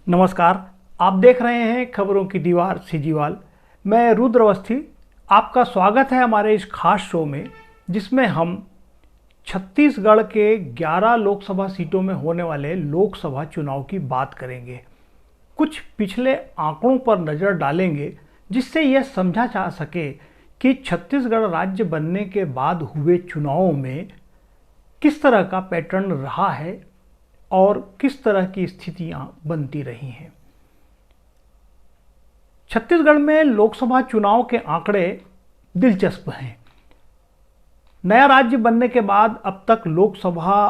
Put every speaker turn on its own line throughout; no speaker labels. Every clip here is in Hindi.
नमस्कार। आप देख रहे हैं खबरों की दीवार सीजीवाल। मैं रुद्र अवस्थी। आपका स्वागत है हमारे इस खास शो में, जिसमें हम छत्तीसगढ़ के 11 लोकसभा सीटों में होने वाले लोकसभा चुनाव की बात करेंगे। कुछ पिछले आंकड़ों पर नज़र डालेंगे, जिससे यह समझा जा सके कि छत्तीसगढ़ राज्य बनने के बाद हुए चुनावों में किस तरह का पैटर्न रहा है और किस तरह की स्थितियां बनती रही हैं। छत्तीसगढ़ में लोकसभा चुनाव के आंकड़े दिलचस्प हैं। नया राज्य बनने के बाद अब तक लोकसभा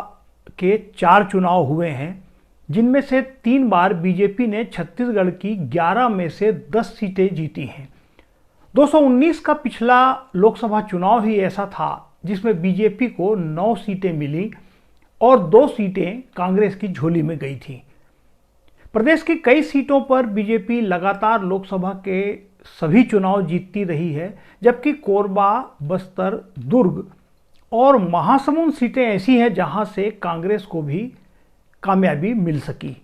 के 4 चुनाव हुए हैं, जिनमें से 3 बार बीजेपी ने छत्तीसगढ़ की 11 में से 10 सीटें जीती हैं। 219 का पिछला लोकसभा चुनाव ही ऐसा था जिसमें बीजेपी को 9 सीटें मिली और 2 सीटें कांग्रेस की झोली में गई थी। प्रदेश की कई सीटों पर बीजेपी लगातार लोकसभा के सभी चुनाव जीतती रही है, जबकि कोरबा, बस्तर, दुर्ग और महासमुंद सीटें ऐसी हैं जहां से कांग्रेस को भी कामयाबी मिल सकी।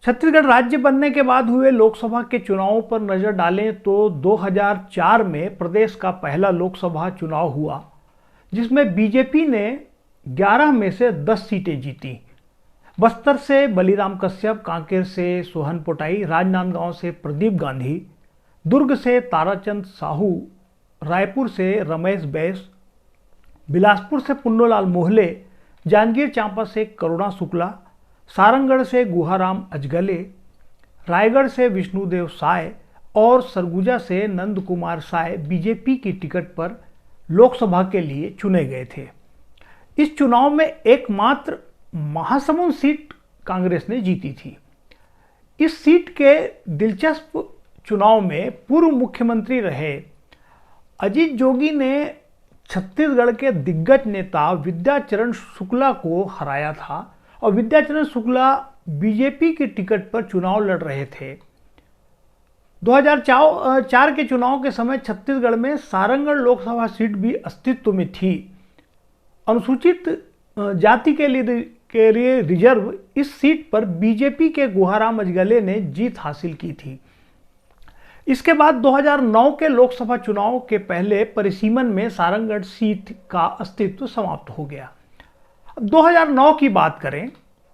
छत्तीसगढ़ राज्य बनने के बाद हुए लोकसभा के चुनावों पर नजर डालें तो 2004 में प्रदेश का पहला लोकसभा चुनाव हुआ, जिसमें बीजेपी ने 11 में से 10 सीटें जीती। बस्तर से बलिराम कश्यप, कांकेर से सोहन पोटाई, राजनांदगांव से प्रदीप गांधी, दुर्ग से ताराचंद साहू, रायपुर से रमेश बैस, बिलासपुर से पुन्नूलाल मोहले, जांजगीर चांपा से करुणा शुक्ला, सारंगढ़ से गुहाराम अजगले, रायगढ़ से विष्णुदेव साय और सरगुजा से नंद कुमार साय बीजेपी की टिकट पर लोकसभा के लिए चुने गए थे। इस चुनाव में एकमात्र महासमुंद सीट कांग्रेस ने जीती थी। इस सीट के दिलचस्प चुनाव में पूर्व मुख्यमंत्री रहे अजीत जोगी ने छत्तीसगढ़ के दिग्गज नेता विद्याचरण शुक्ला को हराया था और विद्याचरण शुक्ला बीजेपी की टिकट पर चुनाव लड़ रहे थे। 2004 के चुनाव के समय छत्तीसगढ़ में सारंगढ़ लोकसभा सीट भी अस्तित्व में थी। अनुसूचित जाति के लिए रिजर्व इस सीट पर बीजेपी के गुहाराम अजगले ने जीत हासिल की थी। इसके बाद 2009 के लोकसभा चुनाव के पहले परिसीमन में सारंगढ़ सीट का अस्तित्व समाप्त हो गया। 2009 की बात करें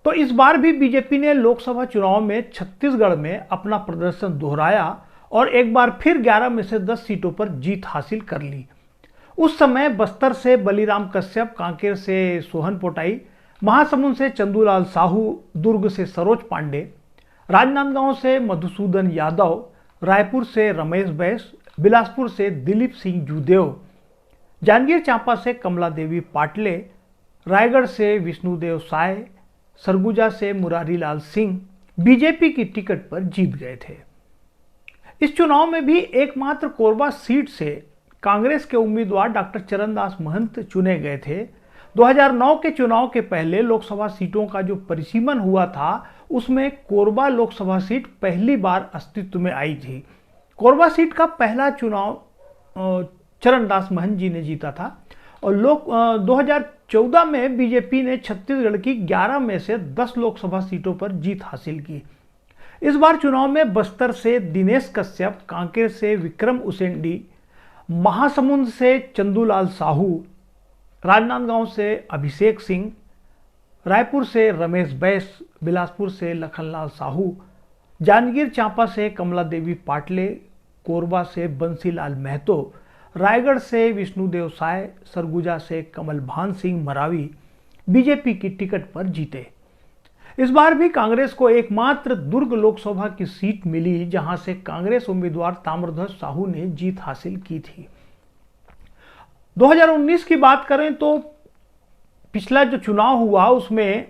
तो इस बार भी बीजेपी ने लोकसभा चुनाव में छत्तीसगढ़ में अपना प्रदर्शन दोहराया और एक बार फिर 11 में से 10 सीटों पर जीत हासिल कर ली। उस समय बस्तर से बलिराम कश्यप, कांकेर से सोहन पोटाई, महासमुंद से चंदूलाल साहू, दुर्ग से सरोज पांडे, राजनांदगांव से मधुसूदन यादव, रायपुर से रमेश बैस, बिलासपुर से दिलीप सिंह जूदेव, जांजगीर चांपा से कमला देवी पाटले, रायगढ़ से विष्णुदेव साय, सरगुजा से मुरारी लाल सिंह बीजेपी की टिकट पर जीत गए थे। इस चुनाव में भी एकमात्र कोरबा सीट से कांग्रेस के उम्मीदवार डॉक्टर चरणदास महंत चुने गए थे। 2009 के चुनाव के पहले लोकसभा सीटों का जो परिसीमन हुआ था, उसमें कोरबा लोकसभा सीट पहली बार अस्तित्व में आई थी। कोरबा सीट का पहला चुनाव चरणदास महंत जी ने जीता था और 2014 में बीजेपी ने छत्तीसगढ़ की 11 में से 10 लोकसभा सीटों पर जीत हासिल की। इस बार चुनाव में बस्तर से दिनेश कश्यप, कांकेर से विक्रम उसेंडी, महासमुंद से चंदूलाल साहू, राजनांदगांव से अभिषेक सिंह, रायपुर से रमेश बैस, बिलासपुर से लखनलाल साहू, जांजगीर चांपा से कमला देवी पाटले, कोरबा से बंसीलाल महतो, रायगढ़ से विष्णुदेव साय, सरगुजा से कमल भान सिंह मरावी बीजेपी की टिकट पर जीते। इस बार भी कांग्रेस को एकमात्र दुर्ग लोकसभा की सीट मिली, जहां से कांग्रेस उम्मीदवार ताम्रध्वज साहू ने जीत हासिल की थी। 2019 की बात करें तो पिछला जो चुनाव हुआ उसमें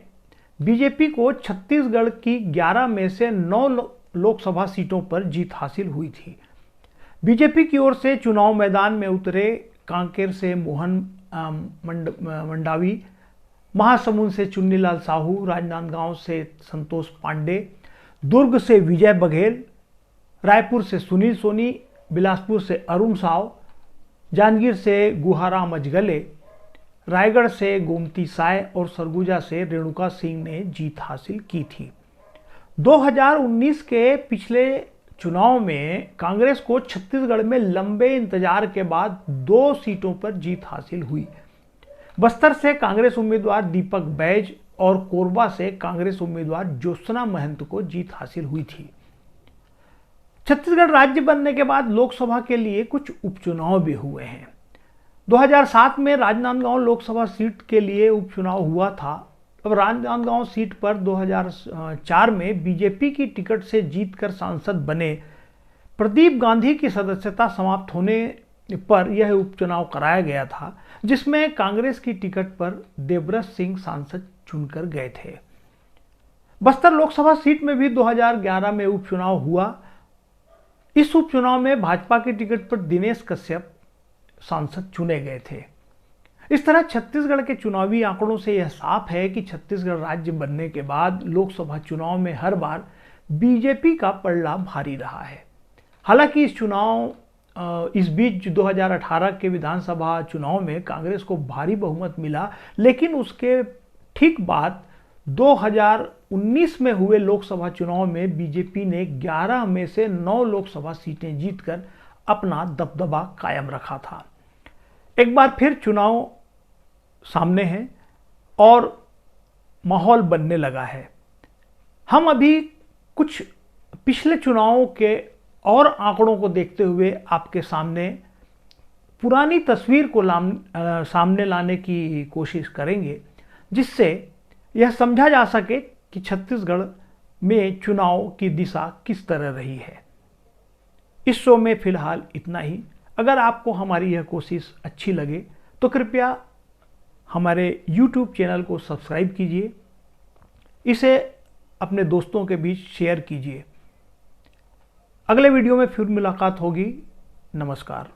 बीजेपी को छत्तीसगढ़ की 11 में से 9 लोकसभा सीटों पर जीत हासिल हुई थी। बीजेपी की ओर से चुनाव मैदान में उतरे कांकेर से मोहन मंडावी, महासमुंद से चुन्नीलाल साहू, राजनांदगांव से संतोष पांडे, दुर्ग से विजय बघेल, रायपुर से सुनील सोनी, बिलासपुर से अरुण साव, जांजगीर से गुहाराम अजगले, रायगढ़ से गोमती साय और सरगुजा से रेणुका सिंह ने जीत हासिल की थी। 2019 के पिछले चुनाव में कांग्रेस को छत्तीसगढ़ में लंबे इंतजार के बाद 2 सीटों पर जीत हासिल हुई। बस्तर से कांग्रेस उम्मीदवार दीपक बैज और कोरबा से कांग्रेस उम्मीदवार ज्योत्सना महंत को जीत हासिल हुई थी। छत्तीसगढ़ राज्य बनने के बाद लोकसभा के लिए कुछ उपचुनाव भी हुए हैं। 2007 में राजनांदगांव लोकसभा सीट के लिए उपचुनाव हुआ था। अब राजनांदगांव सीट पर 2004 में बीजेपी की टिकट से जीतकर सांसद बने प्रदीप गांधी की सदस्यता समाप्त होने पर यह उपचुनाव कराया गया था, जिसमें कांग्रेस की टिकट पर देवव्रत सिंह सांसद चुनकर गए थे। बस्तर लोकसभा सीट में भी 2011 में उपचुनाव हुआ। इस उपचुनाव में भाजपा की टिकट पर दिनेश कश्यप सांसद चुने गए थे। इस तरह छत्तीसगढ़ के चुनावी आंकड़ों से यह साफ है कि छत्तीसगढ़ राज्य बनने के बाद लोकसभा चुनाव में हर बार बीजेपी का पलड़ा भारी रहा है। हालांकि इस बीच 2018 के विधानसभा चुनाव में कांग्रेस को भारी बहुमत मिला, लेकिन उसके ठीक बाद 2019 में हुए लोकसभा चुनाव में बीजेपी ने 11 में से 9 लोकसभा सीटें जीतकर अपना दबदबा कायम रखा था। एक बार फिर चुनाव सामने है और माहौल बनने लगा है। हम अभी कुछ पिछले चुनावों के और आंकड़ों को देखते हुए आपके सामने पुरानी तस्वीर को सामने लाने की कोशिश करेंगे, जिससे यह समझा जा सके कि छत्तीसगढ़ में चुनाव की दिशा किस तरह रही है। इस शो में फिलहाल इतना ही। अगर आपको हमारी यह कोशिश अच्छी लगे तो कृपया हमारे YouTube चैनल को सब्सक्राइब कीजिए, इसे अपने दोस्तों के बीच शेयर कीजिए। अगले वीडियो में फिर मुलाकात होगी। नमस्कार।